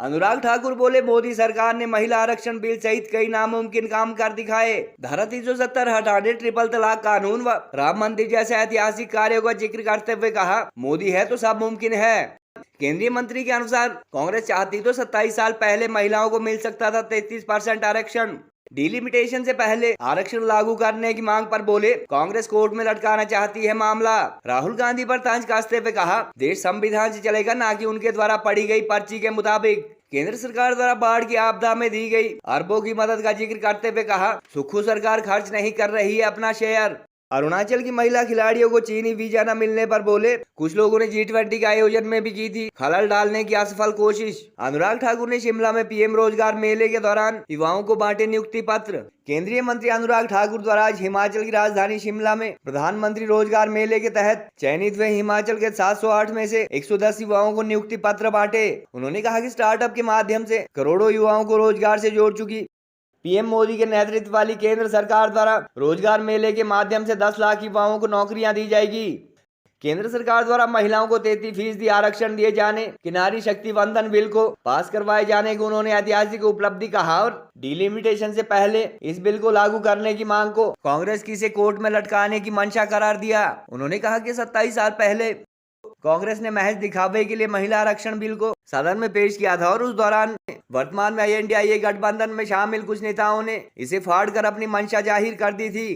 अनुराग ठाकुर बोले, मोदी सरकार ने महिला आरक्षण बिल सहित कई नामुमकिन काम कर दिखाए। धारा 370 हटाने, ट्रिपल तलाक कानून व राम मंदिर जैसे ऐतिहासिक कार्यों का जिक्र करते हुए कहा, मोदी है तो सब मुमकिन है। केंद्रीय मंत्री के अनुसार कांग्रेस चाहती तो 27 साल पहले महिलाओं को मिल सकता था 33% आरक्षण। डिलिमिटेशन से पहले आरक्षण लागू करने की मांग पर बोले, कांग्रेस कोर्ट में लटकाना चाहती है मामला। राहुल गांधी पर तंज कसते हुए कहा, देश संविधान से चलेगा, ना कि उनके द्वारा पढ़ी गई पर्ची के मुताबिक। केंद्र सरकार द्वारा बाढ़ की आपदा में दी गई अरबों की मदद का जिक्र करते हुए कहा, सुक्खू सरकार खर्च नहीं कर रही है अपना शेयर। अरुणाचल की महिला खिलाड़ियों को चीनी वीजा न मिलने पर बोले, कुछ लोगों ने G20 के आयोजन में भी की थी खलल डालने की असफल कोशिश। अनुराग ठाकुर ने शिमला में पीएम रोजगार मेले के दौरान युवाओं को बांटे नियुक्ति पत्र। केंद्रीय मंत्री अनुराग ठाकुर द्वारा आज हिमाचल की राजधानी शिमला में प्रधानमंत्री रोजगार मेले के तहत चयनित हुए हिमाचल के 708 में से 110 युवाओं को नियुक्ति पत्र बांटे। उन्होंने कहा कि स्टार्टअप के माध्यम से करोड़ों युवाओं को रोजगार से जोड़ चुकी पीएम मोदी के नेतृत्व वाली केंद्र सरकार द्वारा रोजगार मेले के माध्यम से 10 लाख युवाओं को नौकरियां दी जाएगी। केंद्र सरकार द्वारा महिलाओं को 33% आरक्षण दिए जाने, कि नारी शक्ति वंदन बिल को पास करवाए जाने को उन्होंने ऐतिहासिक उपलब्धि कहा और डिलिमिटेशन से पहले इस बिल को लागू करने की मांग को कांग्रेस की से कोर्ट में लटकाने की मंशा करार दिया। उन्होंने कहा कि 27 साल पहले कांग्रेस ने महज दिखावे के लिए महिला आरक्षण बिल को सदन में पेश किया था और उस दौरान वर्तमान में INDIA गठबंधन में शामिल कुछ नेताओं ने इसे फाड़ कर अपनी मंशा जाहिर कर दी थी।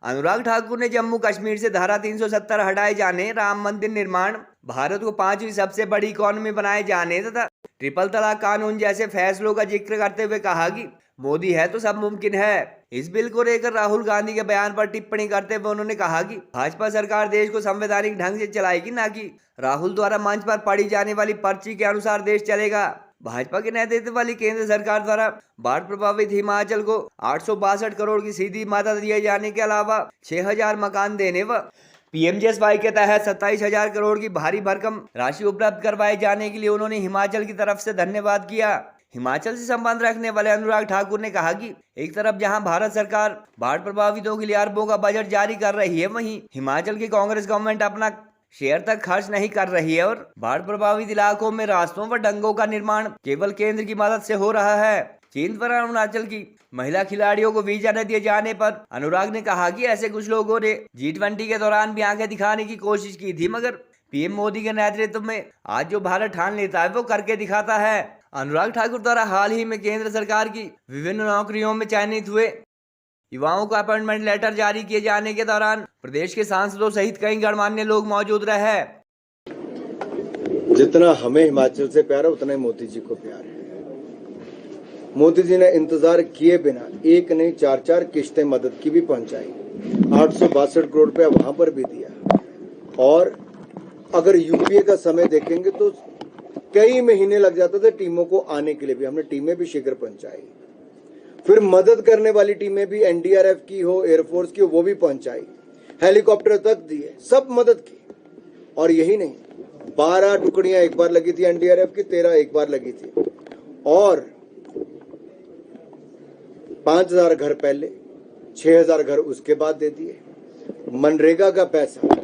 अनुराग ठाकुर ने जम्मू कश्मीर से धारा 370 हटाए जाने, राम मंदिर निर्माण, भारत को 5वीं सबसे बड़ी इकोनॉमी बनाए जाने तथा ट्रिपल तलाक कानून जैसे फैसलों का जिक्र करते हुए कहा कि मोदी है तो सब मुमकिन है। इस बिल को लेकर राहुल गांधी के बयान पर टिप्पणी करते हुए उन्होंने कहा कि भाजपा सरकार देश को संवैधानिक ढंग से चलाएगी, ना कि राहुल द्वारा मंच पर पढ़ी जाने वाली पर्ची के अनुसार देश चलेगा। भाजपा के नेतृत्व वाली केंद्र सरकार द्वारा बाढ़ प्रभावित हिमाचल को 862 करोड़ की सीधी मदद दिए जाने के अलावा 6000 मकान देने व PMJSY के तहत 27,000 करोड़ की भारी भरकम राशि उपलब्ध करवाए जाने के लिए उन्होंने हिमाचल की तरफ से धन्यवाद किया। हिमाचल से संबंध रखने वाले अनुराग ठाकुर ने कहा कि एक तरफ जहां भारत सरकार बाढ़ प्रभावितों के लिए अरबों का बजट जारी कर रही है, वहीं हिमाचल की कांग्रेस गवर्नमेंट अपना शेयर तक खर्च नहीं कर रही है और बाढ़ प्रभावित इलाकों में रास्तों व डंगों का निर्माण केवल केंद्र की मदद से हो रहा है। चीन द्वारा अरुणाचल की महिला खिलाड़ियों को वीजा न दिए जाने पर अनुराग ने कहा कि ऐसे कुछ लोगों ने G20 के दौरान भी आंखें दिखाने की कोशिश की थी, मगर पीएम मोदी के नेतृत्व में आज जो भारत ठान लेता है वो करके दिखाता है। अनुराग ठाकुर द्वारा हाल ही में केंद्र सरकार की विभिन्न नौकरियों में चयनित हुए युवाओं को अपॉइंटमेंट लेटर जारी किए जाने के दौरान प्रदेश के सांसदों सहित कई गणमान्य लोग मौजूद रहे। जितना हमें हिमाचल से प्यार है उतना ही मोदी जी को प्यार है। मोदी जी ने इंतजार किए बिना एक नहीं 4-4 किश्तें मदद की भी पहुंचाई, 862 करोड़ रुपया वहां पर भी दिया। और अगर यूपीए का समय देखेंगे तो कई महीने लग जाते थे टीमों को आने के लिए भी, हमने टीमें भी शीघ्र पहुंचाई। फिर मदद करने वाली टीमें भी NDRF की हो, एयरफोर्स की हो, वो भी पहुंचाई, हेलीकॉप्टर तक दिए, सब मदद की। और यही नहीं, 12 टुकड़ियां एक बार लगी थी NDRF की, 13 एक बार लगी थी, और 5000 घर पहले, 6000 घर उसके बाद दे दिए। मनरेगा का पैसा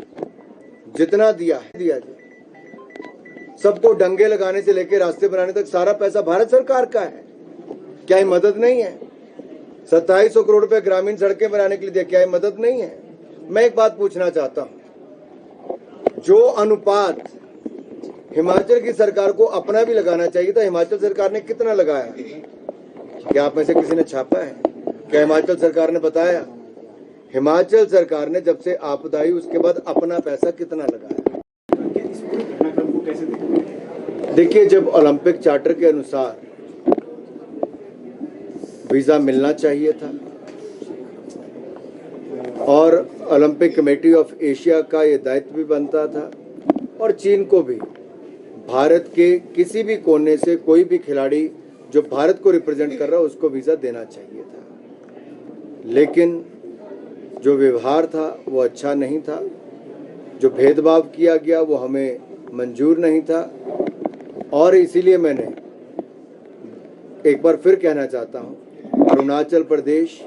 जितना दिया है दिया जी, सबको डंगे लगाने से लेकर रास्ते बनाने तक सारा पैसा भारत सरकार का है। क्या ये मदद नहीं है? 2700 करोड़ रुपए ग्रामीण सड़कें बनाने के लिए दिया, क्या ये मदद नहीं है? मैं एक बात पूछना चाहता हूं, जो अनुपात हिमाचल की सरकार को अपना भी लगाना चाहिए था, हिमाचल सरकार ने कितना लगाया? क्या आप में से किसी ने छापा है? क्या हिमाचल सरकार ने बताया? हिमाचल सरकार ने जब से आपदा आई उसके बाद अपना पैसा कितना लगाया? देखिए, जब ओलंपिक चार्टर के अनुसार वीजा मिलना चाहिए था और ओलंपिक कमेटी ऑफ एशिया का ये दायित्व भी बनता था, और चीन को भी भारत के किसी भी कोने से कोई भी खिलाड़ी जो भारत को रिप्रेजेंट कर रहा है उसको वीजा देना चाहिए था। लेकिन जो व्यवहार था वो अच्छा नहीं था, जो भेदभाव किया गया वो हमें मंजूर नहीं था, और इसीलिए मैंने एक बार फिर कहना चाहता हूं, अरुणाचल प्रदेश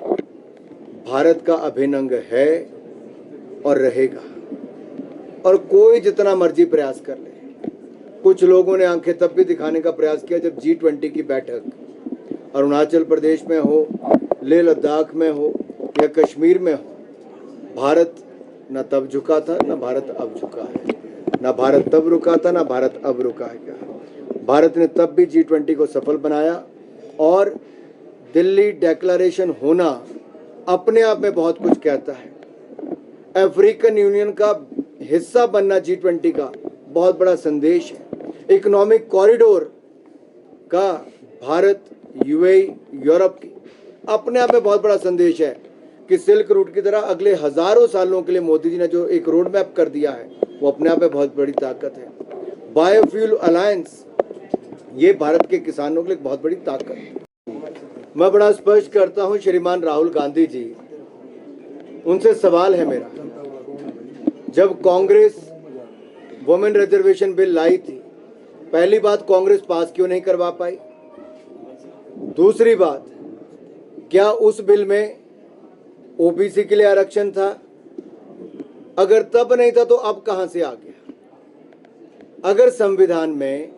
भारत का अभिन्न अंग है और रहेगा, और कोई जितना मर्जी प्रयास कर ले, कुछ लोगों ने आंखें तब भी दिखाने का प्रयास किया जब G20 की बैठक अरुणाचल प्रदेश में हो, लेह लद्दाख में हो या कश्मीर में हो, भारत न तब झुका था न भारत अब झुका है, न भारत तब रुका था न भारत अब रुका है। भारत ने तब भी G20 को सफल बनाया और दिल्ली डिक्लेरेशन होना अपने आप में बहुत कुछ कहता है। अफ्रीकन यूनियन का हिस्सा बनना G20 का बहुत बड़ा संदेश है। इकोनॉमिक कॉरिडोर का भारत, यूएई, यूरोप की अपने आप में बहुत बड़ा संदेश है कि सिल्क रूट की तरह अगले हजारों सालों के लिए मोदी जी ने जो एक रोड मैप कर दिया है वो अपने आप में बहुत बड़ी ताकत है। बायोफ्यूल अलायंस ये भारत के किसानों के लिए बहुत बड़ी ताकत है। मैं बड़ा स्पष्ट करता हूं, श्रीमान राहुल गांधी जी, उनसे सवाल है मेरा, जब कांग्रेस वुमेन रिजर्वेशन बिल लाई थी, पहली बात कांग्रेस पास क्यों नहीं करवा पाई? दूसरी बात, क्या उस बिल में ओबीसी के लिए आरक्षण था? अगर तब नहीं था तो अब कहां से आ गया? अगर संविधान में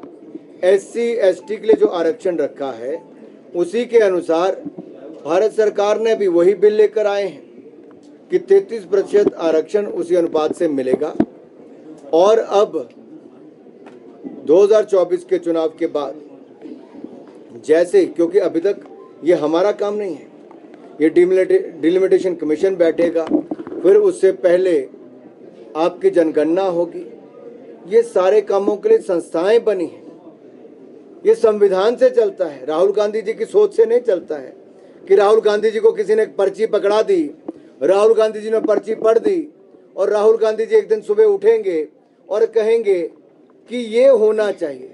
एससी एसटी के लिए जो आरक्षण रखा है उसी के अनुसार भारत सरकार ने भी वही बिल लेकर आए हैं कि 33% आरक्षण उसी अनुपात से मिलेगा। और अब 2024 के चुनाव के बाद जैसे, क्योंकि अभी तक ये हमारा काम नहीं है, ये डिलिमिटेशन कमीशन बैठेगा, फिर उससे पहले आपकी जनगणना होगी, ये सारे कामों के लिए संस्थाएं बनी हैं। ये संविधान से चलता है, राहुल गांधी जी की सोच से नहीं चलता है कि राहुल गांधी जी को किसी ने पर्ची पकड़ा दी, राहुल गांधी जी ने पर्ची पढ़ दी और राहुल गांधी जी एक दिन सुबह उठेंगे और कहेंगे कि ये होना चाहिए।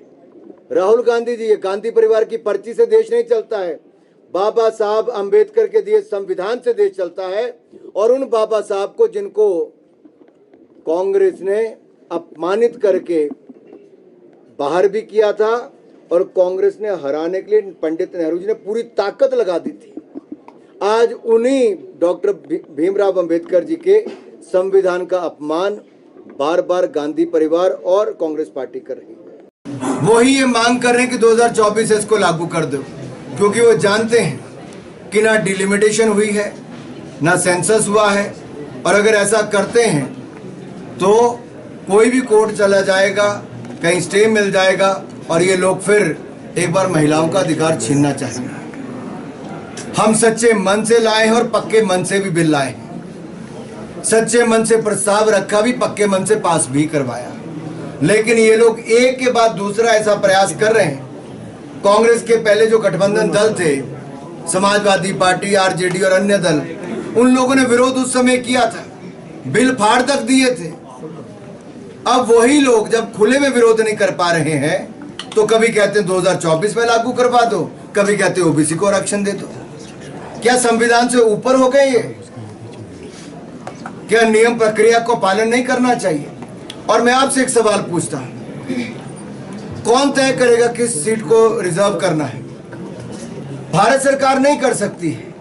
राहुल गांधी जी, ये गांधी परिवार की पर्ची से देश नहीं चलता है, बाबा साहब अंबेडकर के दिए संविधान से देश चलता है। और उन बाबा साहब को जिनको कांग्रेस ने अपमानित करके बाहर भी किया था और कांग्रेस ने हराने के लिए पंडित नेहरू जी ने पूरी ताकत लगा दी थी, आज उन्हीं डॉक्टर भीमराव अंबेडकर जी के संविधान का अपमान बार बार गांधी परिवार और कांग्रेस पार्टी कर रही है। वही ये मांग कर रहे हैं कि 2024 से इसको लागू कर दो, क्योंकि वो जानते हैं कि ना डिलिमिटेशन हुई है ना सेंसस हुआ है, और अगर ऐसा करते हैं तो कोई भी कोर्ट चला जाएगा, कहीं स्टे मिल जाएगा और ये लोग फिर एक बार महिलाओं का अधिकार छीनना चाहेंगे। हम सच्चे मन से लाए हैं और पक्के मन से भी बिल लाए हैं, सच्चे मन से प्रस्ताव रखा भी, पक्के मन से पास भी करवाया, लेकिन ये लोग एक के बाद दूसरा ऐसा प्रयास कर रहे हैं। कांग्रेस के पहले जो गठबंधन दल थे, समाजवादी पार्टी, आरजेडी और अन्य दल, उन लोगों ने विरोध उस समय किया था, बिल फाड़ तक दिए थे। अब वही लोग जब खुले में विरोध नहीं कर पा रहे हैं तो कभी कहते हैं 2024 में लागू करवा दो, कभी कहते हैं ओबीसी को आरक्षण दे दो। क्या संविधान से ऊपर हो गए ये? क्या नियम प्रक्रिया को पालन नहीं करना चाहिए? और मैं आपसे एक सवाल पूछता हूं, कौन तय करेगा किस सीट को रिजर्व करना है? भारत सरकार नहीं कर सकती है,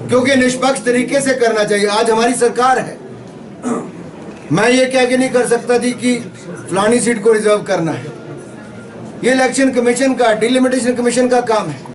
क्योंकि निष्पक्ष तरीके से करना चाहिए। आज हमारी सरकार है, मैं ये कह के नहीं कर सकता जी कि फलानी सीट को रिजर्व करना है। ये इलेक्शन कमीशन का, डिलिमिटेशन कमीशन का काम है।